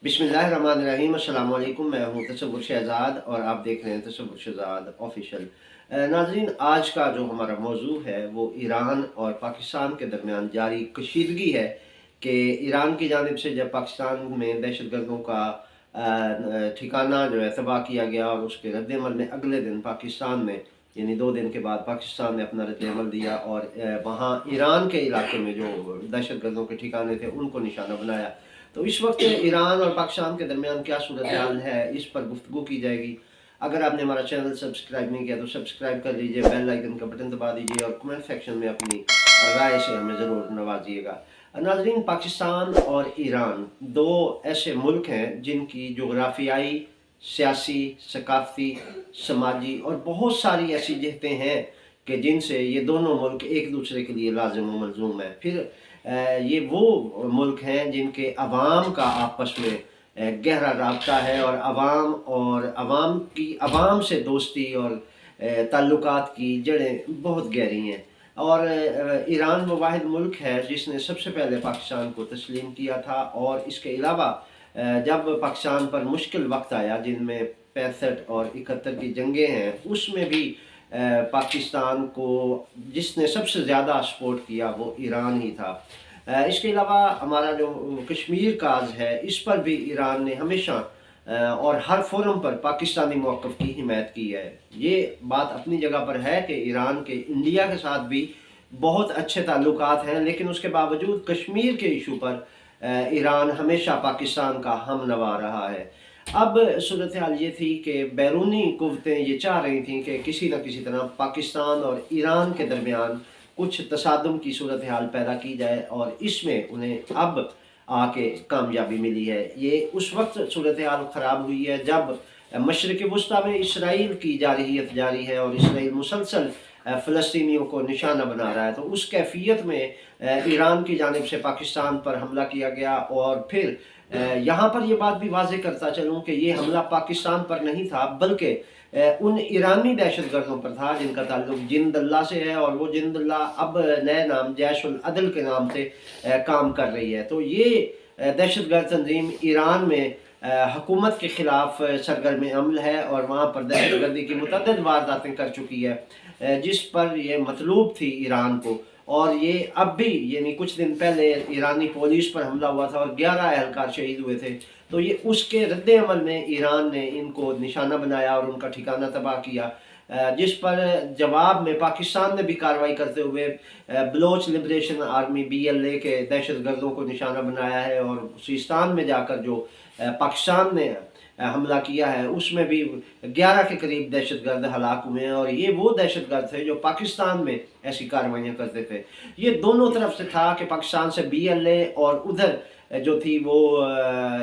बिस्मिल्लाहिर्रहमानिर्रहीम। अस्सलाम वालेकुम। मैं हूँ तसव्वुर शहज़ाद और आप देख रहे हैं तसव्वुर शहज़ाद ऑफिशियल। नाज़रीन, आज का जो हमारा मौजू है वो ईरान और पाकिस्तान के दरमियान जारी कशीदगी है कि ईरान की जानिब से जब पाकिस्तान में दहशतगर्दों का ठिकाना जो है तबाह किया गया और उसके रद्दमल में अगले दिन पाकिस्तान ने, यानी 2 दिन के बाद पाकिस्तान ने अपना रद्दमल दिया और वहाँ ईरान के इलाके में जो दहशतगर्दों के ठिकाने थे उनको निशाना बनाया। तो इस वक्त ईरान और पाकिस्तान के दरमियान क्या सूरत हाल है, इस पर गुफ्तगू की जाएगी। अगर आपने हमारा चैनल सब्सक्राइब नहीं किया तो सब्सक्राइब कर लीजिए, बेल आइकन का बटन दबा दीजिए और कमेंट सेक्शन में अपनी राय से हमें ज़रूर नवाजिएगा। नाज़रीन, पाकिस्तान और ईरान दो ऐसे मुल्क हैं जिनकी जोग्राफियाई, सियासी, सकाफ़ती, समाजी और बहुत सारी ऐसी जहतें हैं कि जिनसे ये दोनों मुल्क एक दूसरे के लिए लाजिम व मलजूम है। फिर ये वो मुल्क हैं जिनके अवाम का आपस में गहरा राब्ता है और अवाम की अवाम से दोस्ती और ताल्लुकात की जड़ें बहुत गहरी हैं। और ईरान वो वाहिद मुल्क है जिसने सबसे पहले पाकिस्तान को तस्लीम किया था और इसके अलावा जब पाकिस्तान पर मुश्किल वक्त आया जिनमें 65 और 71 की जंगें हैं, उसमें भी पाकिस्तान को जिसने सबसे ज़्यादा सपोर्ट किया वो ईरान ही था। इसके अलावा हमारा जो कश्मीर काज है, इस पर भी ईरान ने हमेशा और हर फोरम पर पाकिस्तानी मौक़िफ़ की हिमायत की है। ये बात अपनी जगह पर है कि ईरान के इंडिया के साथ भी बहुत अच्छे ताल्लुकात हैं, लेकिन उसके बावजूद कश्मीर के इशू पर ईरान हमेशा पाकिस्तान का हमनवा रहा है। अब सूरत हाल ये थी कि बैरूनी कुव्वतें ये चाह रही थीं कि किसी न किसी तरह पाकिस्तान और ईरान के दरमियान कुछ तसादुम की सूरत हाल पैदा की जाए और इसमें उन्हें अब आके कामयाबी मिली है। ये उस वक्त सूरत हाल ख़राब हुई है जब मशरिक़ वुस्ता में इसराइल की जारहियत जारी है और इसराइल मुसलसल फ़लस्तीनियों को निशाना बना रहा है। तो उस कैफियत में ईरान की जानिब से पाकिस्तान पर हमला किया गया और फिर यहाँ पर ये बात भी वाज़ेह करता चलूँ कि ये हमला पाकिस्तान पर नहीं था बल्कि उन ईरानी दहशतगर्दों पर था जिनका ताल्लुक जिंदल्ला से है और वो जिंदल्ला अब नए नाम जैश उल अदल के नाम से काम कर रही है। तो ये दहशतगर्द तंजीम ईरान में हुकूमत के ख़िलाफ़ सरगर्म अमल है और वहाँ पर दहशतगर्दी की मुतअद्दिद वारदातें कर चुकी है जिस पर ये मतलूब थी ईरान को। और ये अब भी, यानी कुछ दिन पहले ईरानी पुलिस पर हमला हुआ था और 11 एहलकार शहीद हुए थे। तो ये उसके रद्द अमल में ईरान ने इनको निशाना बनाया और उनका ठिकाना तबाह किया, जिस पर जवाब में पाकिस्तान ने भी कार्रवाई करते हुए बलोच लिबरेशन आर्मी BLA के दहशतगर्दों को निशाना बनाया है और सिस्तान में जाकर जो पाकिस्तान ने हमला किया है उसमें भी 11 के करीब दहशतगर्द हलाक हुए हैं। और ये वो दहशतगर्द थे जो पाकिस्तान में ऐसी कार्रवाइयाँ करते थे। ये दोनों तरफ से था कि पाकिस्तान से BLA और उधर जो थी वो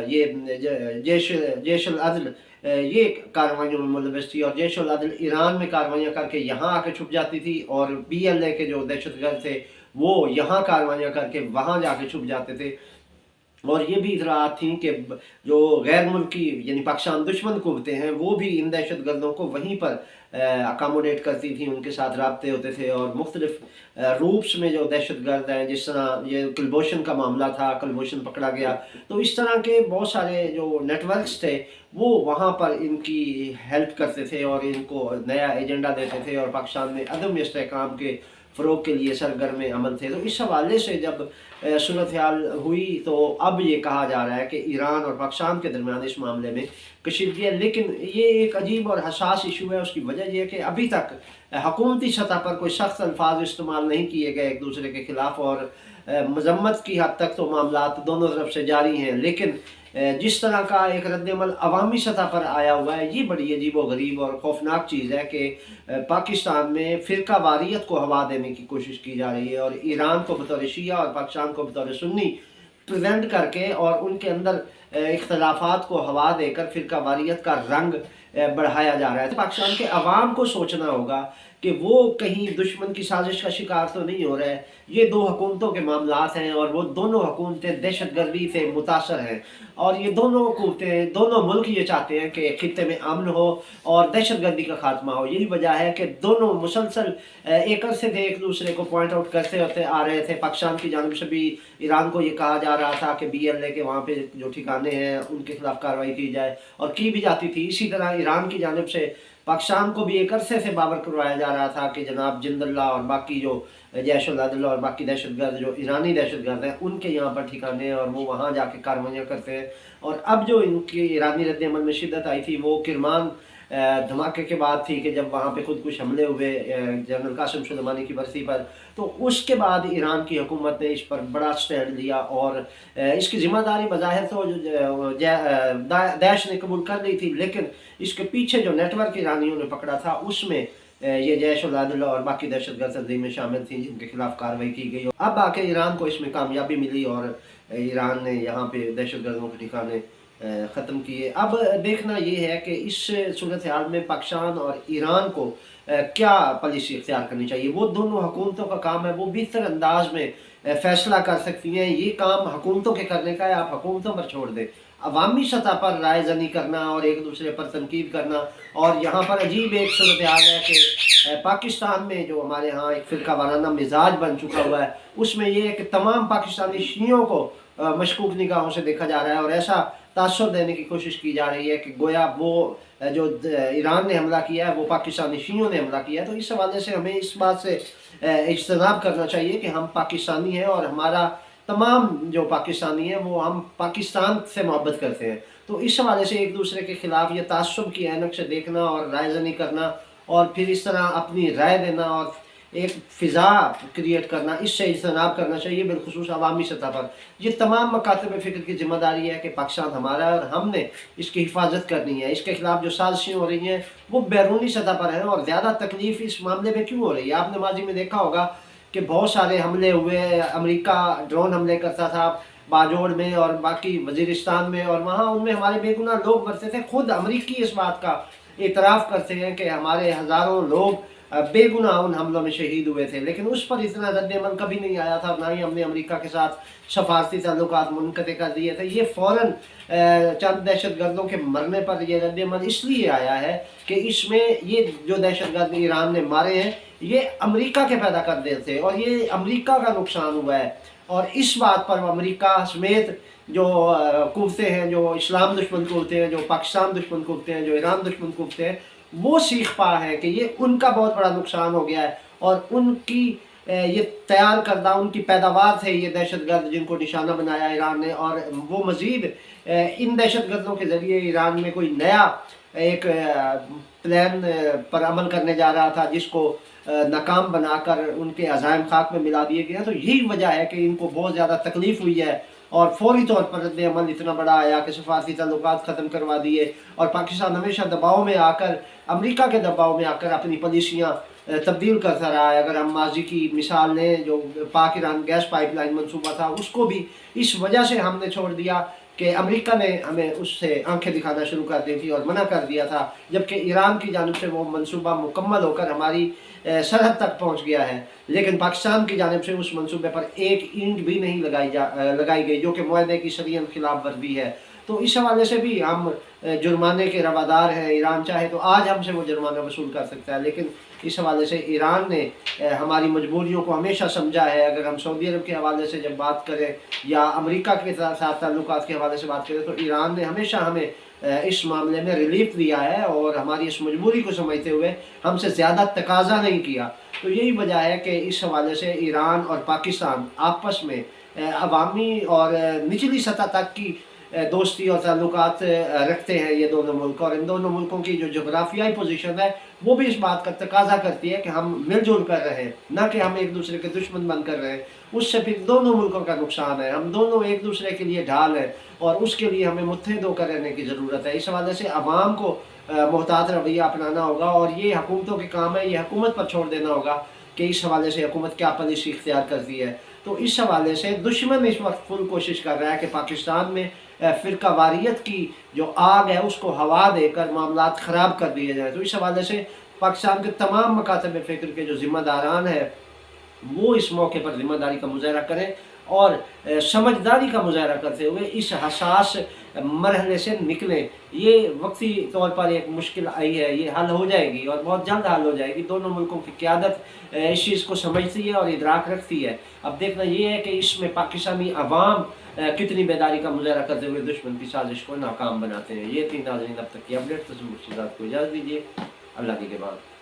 ये जैश उल अदल ये कार्रवाइयों में मुलविस थी और जैश उल अदल ईरान में कार्रवाइयाँ करके यहाँ आके छुप जाती थी और BLA के जो दहशतगर्द थे वो यहाँ कार्रवाइयाँ करके वहाँ जाके छुप जाते थे। और ये भी इतरात थी कि जो गैर मुल्की यानी पाकिस्तान दुश्मन कुव्वतें हैं वो भी इन दहशतगर्दों को वहीं पर अकामोडेट करती थी, उनके साथ राब्ते होते थे और मुख्तलिफ रूप्स में जो दहशतगर्द हैं, जिस तरह ये कुलभूषण का मामला था, कुलभूषण पकड़ा गया, तो इस तरह के बहुत सारे जो नेटवर्क्स थे वो वहाँ पर इनकी हेल्प करते थे और इनको नया एजेंडा देते थे और पाकिस्तान में अदम इस्तेहकाम के फ़रोग के लिए सरगर्म अमल थे। तो इस हवाले से जब सूरत हाल हुई तो अब ये कहा जा रहा है कि ईरान और पाकिस्तान के दरमियान इस मामले में कशीदगी है, लेकिन ये एक अजीब और हसास इशू है। उसकी वजह यह है कि अभी तक हुकूमती सतह पर कोई सख्त अल्फाज इस्तेमाल नहीं किए गए एक दूसरे के ख़िलाफ़ और मजम्मत की हद तक तो मामला दोनों तरफ से जारी हैं, लेकिन जिस तरह का एक रद्दमल अवामी सतह पर आया हुआ है ये बड़ी अजीब व गरीब और खौफनाक चीज़ है कि पाकिस्तान में फ़िरका वारियत को हवा देने की कोशिश की जा रही है और ईरान को बतौर शिया और पाकिस्तान को बतौर सुन्नी प्रेजेंट करके और उनके अंदर इख्तलाफात को हवा देकर फ़िरका वारियत का रंग बढ़ाया जा रहा है। पाकिस्तान के अवाम को सोचना होगा कि वो कहीं दुश्मन की साजिश का शिकार तो नहीं हो रहा है। ये दो हुकूमतों के मामलात हैं और वो दोनों हुकूमतें दहशतगर्दी से मुतासर हैं और ये दोनों हुकूमतें, दोनों मुल्क ये चाहते हैं कि खित्ते में अमन हो और दहशतगर्दी का खात्मा हो। यही वजह है कि दोनों मुसलसल एक अरसे से एक दूसरे को पॉइंट आउट करते होते आ रहे थे। पाकिस्तान की जानिब से भी ईरान को ये कहा जा रहा था कि BLA के वहाँ पे जो ठिकाने घराने हैं उनके खिलाफ कार्रवाई की जाए, और की भी जाती थी। इसी तरह ईरान की जानिब से पाकिस्तान को भी एक अरसे से बावर करवाया जा रहा था कि जनाब जिंदल्ला और बाकी जो जैश-उल-अदल और बाकी दहशतगर्द जो ईरानी दहशतगर्द हैं उनके यहाँ पर ठिकाने हैं और वो वहाँ जाके कार्रवाइयाँ करते हैं। और अब जो इनकी ईरानी रद्द-ए-अमल में शिद्दत आई थी वो किरमान धमाके के बाद थी कि जब वहाँ पे खुदकुश हमले हुए जनरल कासिम सुलेमानी की बरसी पर। तो उसके बाद ईरान की हुकूमत ने इस पर बड़ा स्टैंड लिया और इसकी ज़िम्मेदारी बज़ाहिर तो दैश ने कबूल कर ली थी, लेकिन इसके पीछे जो नेटवर्क ईरानियों ने पकड़ा था उसमें ये जैश-उल-अदल और बाकी दहशतगर्द तंजीमें शामिल थीं जिनके खिलाफ कार्रवाई की गई। अब आके ईरान को इसमें कामयाबी मिली और ईरान ने यहाँ पे दहशतगर्दों के ठिकाने ख़त्म किए। अब देखना ये है कि इस सूरत हाल में पाकिस्तान और ईरान को क्या पॉलिसी इख्तियार करनी चाहिए। वो दोनों हुकूमतों का काम है, वो बेहतर अंदाज में फ़ैसला कर सकती हैं। ये काम हुकूमतों के करने का है, आप हुकूमतों पर छोड़ दें। अवामी सतह पर राय ज़नी करना और एक दूसरे पर तनकीद करना, और यहाँ पर अजीब एक सूरत हाल है कि पाकिस्तान में जो हमारे यहाँ एक फ़िरका वाराना मिजाज बन चुका हुआ है, उसमें ये है कि तमाम पाकिस्तानी शियों को मशकूक निगाहों से देखा जा रहा है और ऐसा तासुर देने की कोशिश की जा रही है कि गोया वो जो ईरान ने हमला किया है वो पाकिस्तानी शियों ने हमला किया है। तो इस हवाले से हमें इस बात से इज्तनाब करना चाहिए कि हम पाकिस्तानी हैं और हमारा तमाम जो पाकिस्तानी हैं वो हम पाकिस्तान से मोहब्बत करते हैं। तो इस हवाले से एक दूसरे के ख़िलाफ़ ये तासुब की ऐनक से देखना और राय ज़नी करना और फिर इस तरह अपनी राय देना और एक फ़िज़ा क्रिएट करना, इससे इज्तनाब करना चाहिए बिलखुसूस अवामी सतह पर। ये तमाम मकातब फ़िक्र की ज़िम्मेदारी है कि पाकिस्तान हमारा है और हमने इसकी हिफाजत करनी है। इसके ख़िलाफ़ जो साजिशें हो रही हैं वो बैरूनी सतह पर हैं और ज़्यादा तकलीफ़ इस मामले में क्यों हो रही है। आपने माज़ी में देखा होगा कि बहुत सारे हमले हुए, अमेरिका ड्रोन हमले करता था बाजोड़ में और बाकी वज़ीरिस्तान में, और वहाँ उनमें हमारे बेगुनाह लोग मरते थे। खुद अमरीकी इस बात का एतराफ़ करते हैं कि हमारे हज़ारों लोग बेगुनाह उन हमलों में शहीद हुए थे, लेकिन उस पर इतना रद्द-ए-अमल कभी नहीं आया था, ना ही हमने अमेरिका के साथ सफारती ताल्लुकात मुनक़ते कर दिए थे। ये फ़ौरन चंद दहशतगर्दों के मरने पर ये रद्द-ए-अमल इसलिए आया है कि इसमें ये जो दहशतगर्द ईरान ने मारे हैं ये अमेरिका के पैदा कर दिए थे और ये अमेरिका का नुकसान हुआ है। और इस बात पर अमेरिका समेत जो कुव्वतें हैं, जो इस्लाम दुश्मन कुव्वतें हैं, जो पाकिस्तान दुश्मन कुव्वतें हैं, जो ईरान दुश्मन कुव्वतें हैं, वो सीख पा है कि ये उनका बहुत बड़ा नुकसान हो गया है और उनकी ये तैयार करदा उनकी पैदावार थे ये दहशतगर्द जिनको निशाना बनाया ईरान ने, और वो मज़ीद इन दहशतगर्दों के ज़रिए ईरान में कोई नया एक प्लान पर अमल करने जा रहा था जिसको नाकाम बनाकर उनके अज़ाइम खाक में मिला दिए गए। तो यही वजह है कि इनको बहुत ज़्यादा तकलीफ़ हुई है और फौरी तौर पर रद्द-ए-अमल इतना बड़ा आया कि सफारती ताल्लुकात ख़त्म करवा दिए और पाकिस्तान हमेशा दबाव में आकर, अमेरिका के दबाव में आकर अपनी पॉलिसियाँ तब्दील करता रहा है। अगर हम माजी की मिसाल लें, जो पाक ईरान गैस पाइपलाइन मंसूबा था उसको भी इस वजह से हमने छोड़ दिया कि अमेरिका ने हमें उससे आंखें दिखाना शुरू कर दी थी और मना कर दिया था, जबकि ईरान की जानिब से वो मंसूबा मुकम्मल होकर हमारी सरहद तक पहुंच गया है, लेकिन पाकिस्तान की जानिब से उस मंसूबे पर एक ईंट भी नहीं लगाई गई, जो कि मुआहदे की शरीयत खिलाफ वर्जी है। तो इस हवाले से भी हम जुर्माने के रवादार हैं। ईरान चाहे तो आज हमसे वो जुर्माना वसूल कर सकता है, लेकिन इस हवाले से ईरान ने हमारी मजबूरियों को हमेशा समझा है। अगर हम सऊदी अरब के हवाले से जब बात करें या अमेरिका के साथ ताल्लुकात के हवाले से बात करें तो ईरान ने हमेशा हमें इस मामले में रिलीफ दिया है और हमारी इस मजबूरी को समझते हुए हमसे ज़्यादा तकाजा नहीं किया। तो यही वजह है कि इस हवाले से ईरान और पाकिस्तान आपस में अवामी और निचली सतह तक की दोस्ती और ताल्लुकात रखते हैं ये दोनों मुल्क, और इन दोनों मुल्कों की जो जोग्राफियाई पोजीशन है वो भी इस बात का तकाजा करती है कि हम मिलजुल कर रहे हैं, ना कि हम एक दूसरे के दुश्मन बन कर रहे हैं। उससे फिर दोनों मुल्कों का नुकसान है। हम दोनों एक दूसरे के लिए ढाल हैं और उसके लिए हमें मुत्तहिद होकर रहने की ज़रूरत है। इस हवाले से अवाम को मोहतात रवैया अपनाना होगा और ये हुकूमतों के काम है, ये हुकूमत पर छोड़ देना होगा कि इस हवाले से हुकूमत क्या पॉलिसी इख्तियार करती है। तो इस हवाले से दुश्मन इस वक्त फुल कोशिश कर रहा है कि पाकिस्तान में फ़िरका वारियत की जो आग है उसको हवा देकर मामलात ख़राब कर दिए जाए। तो इस हवाले से पाकिस्तान के तमाम मकातब फ़िक्र के जो ज़िम्मेदारान हैं वो इस मौके पर ज़िम्मेदारी का मुज़ाहरा करें और समझदारी का मुज़ाहरा करते हुए इस हसास मरहले से निकलें। ये वक्ती तौर पर एक मुश्किल आई है, ये हल हो जाएगी और बहुत जल्द हल हो जाएगी। दोनों मुल्कों की क़यादत इस चीज़ को समझती है और इदराक रखती है। अब देखना ये है कि इसमें पाकिस्तानी अवाम کتنی بیداری کا مظاہرہ کرتے ہوئے دشمن کی سازش کو ناکام بناتے ہیں۔ یہ تھی ناظرین اب تک کی اپڈیٹ۔ تسم مرشدات کو اجازت دیجیے، اللہ کے بعد۔